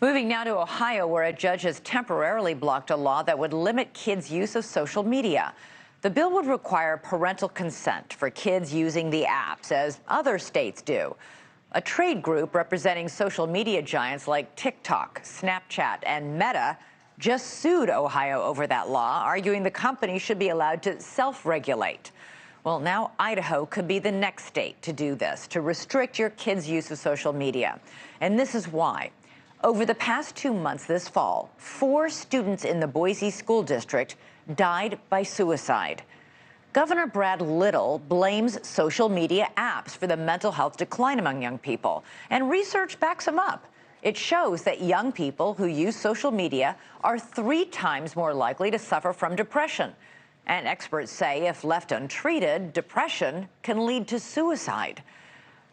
Moving now to Ohio, where a judge has temporarily blocked a law that would limit kids' use of social media. The bill would require parental consent for kids using the apps, as other states do. A trade group representing social media giants like TikTok, Snapchat, and Meta just sued Ohio over that law, arguing the company should be allowed to self-regulate. Well, now Idaho could be the next state to do this, to restrict your kids' use of social media. And this is why. Over the past 2 months this fall, 4 students in the Boise School District died by suicide. Governor Brad Little blames social media apps for the mental health decline among young people, and research backs him up. It shows that young people who use social media are 3 times more likely to suffer from depression. And experts say if left untreated, depression can lead to suicide.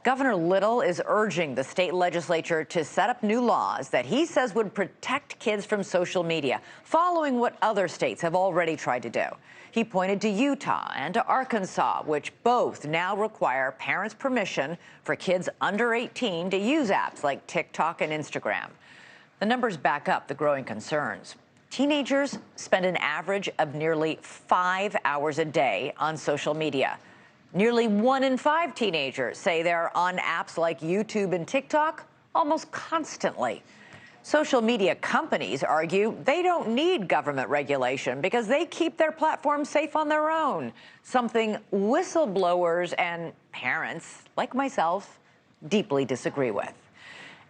Governor Little is urging the state legislature to set up new laws that he says would protect kids from social media, following what other states have already tried to do. He pointed to Utah and to Arkansas, which both now require parents' permission for kids under 18 to use apps like TikTok and Instagram. The numbers back up the growing concerns. Teenagers spend an average of nearly 5 hours a day on social media. Nearly 1 in 5 teenagers say they're on apps like YouTube and TikTok almost constantly. Social media companies argue they don't need government regulation because they keep their platforms safe on their own, something whistleblowers and parents, like myself, deeply disagree with.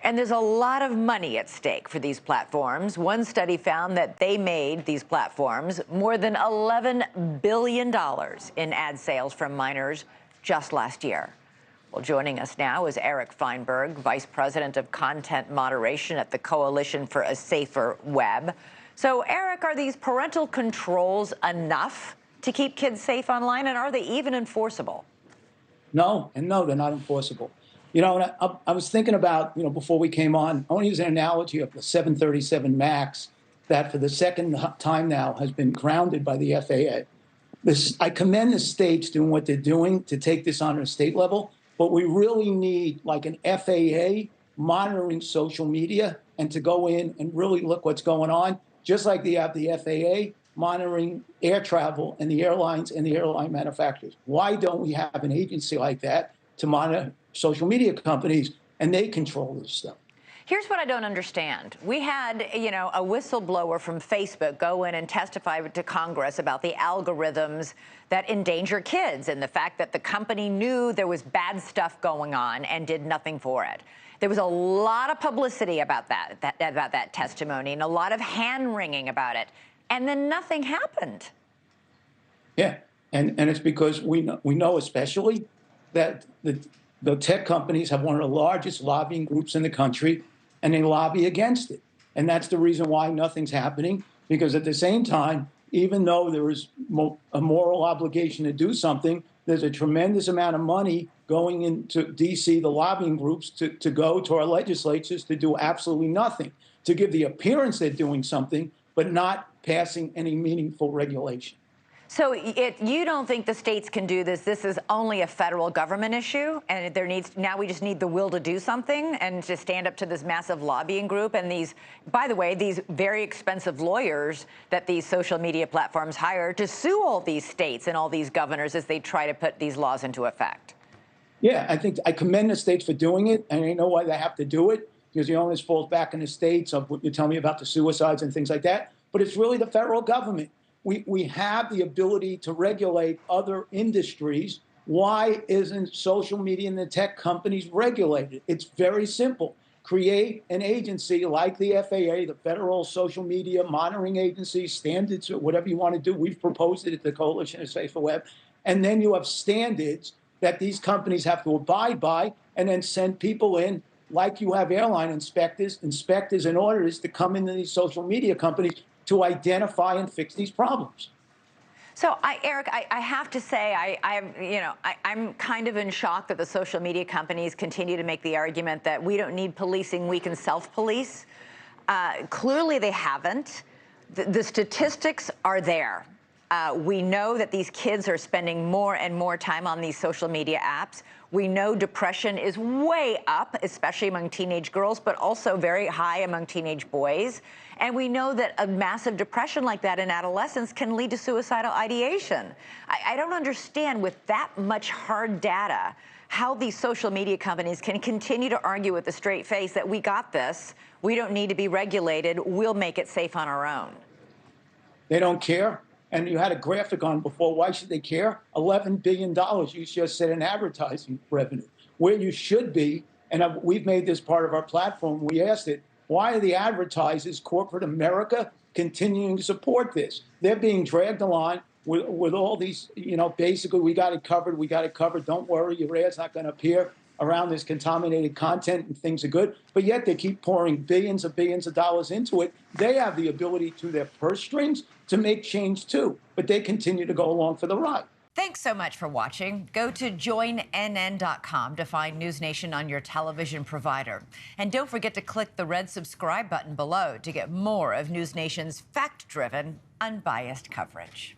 And there's a lot of money at stake for these platforms. One study found that they made, these platforms, more than $11 billion in ad sales from minors just last year. Well, joining us now is Eric Feinberg, Vice President of Content Moderation at the Coalition for a Safer Web. So, Eric, are these parental controls enough to keep kids safe online, and are they even enforceable? No, they're not enforceable. You know, and I was thinking about, before we came on, I want to use an analogy of the 737 MAX that for the second time now has been grounded by the FAA. I commend the states doing what they're doing to take this on a state level, but we really need like an FAA monitoring social media and to go in and really look what's going on, just like they have the FAA monitoring air travel and the airlines and the airline manufacturers. Why don't we have an agency like that to monitor social media companies, and they control this stuff? Here's what I don't understand. We had, a whistleblower from Facebook go in and testify to Congress about the algorithms that endanger kids and the fact that the company knew there was bad stuff going on and did nothing for it. There was a lot of publicity about that testimony and a lot of hand-wringing about it, and then nothing happened. Yeah, and it's because we know especially that the tech companies have one of the largest lobbying groups in the country, and they lobby against it. And that's the reason why nothing's happening, because at the same time, even though there is a moral obligation to do something, there's a tremendous amount of money going into D.C., the lobbying groups, to go to our legislatures to do absolutely nothing, to give the appearance they're doing something, but not passing any meaningful regulation. So you don't think the states can do this? This is only a federal government issue, and now we just need the will to do something and to stand up to this massive lobbying group and these, by the way, these very expensive lawyers that these social media platforms hire to sue all these states and all these governors as they try to put these laws into effect. Yeah, I think I commend the states for doing it, and I know why they have to do it, because the onus falls back in the states of what you tell me about the suicides and things like that. But it's really the federal government. We have the ability to regulate other industries. Why isn't social media and the tech companies regulated? It's very simple. Create an agency like the FAA, the Federal Social Media Monitoring Agency, standards, or whatever you want to do. We've proposed it at the Coalition of Safer Web. And then you have standards that these companies have to abide by, and then send people in, like you have airline inspectors and auditors to come into these social media companies to identify and fix these problems. So, Eric, I have to say, I'm kind of in shock that the social media companies continue to make the argument that we don't need policing, we can self-police. Clearly, they haven't. The statistics are there. We know that these kids are spending more and more time on these social media apps. We know depression is way up, especially among teenage girls, but also very high among teenage boys. And we know that a massive depression like that in adolescence can lead to suicidal ideation. I don't understand, with that much hard data, how these social media companies can continue to argue with a straight face that we got this, we don't need to be regulated, we'll make it safe on our own. They don't care. And you had a graphic on before. Why should they care? $11 billion, you just said, in advertising revenue. Where you should be, and we've made this part of our platform, we asked it, why are the advertisers, corporate America, continuing to support this? They're being dragged along with all these, basically, we got it covered, don't worry, your ad's not going to appear around this contaminated content and things are good. But yet they keep pouring billions of dollars into it. They have the ability, through their purse strings, to make change too. But they continue to go along for the ride. Thanks so much for watching. Go to joinnn.com to find NewsNation on your television provider. And don't forget to click the red subscribe button below to get more of NewsNation's fact-driven, unbiased coverage.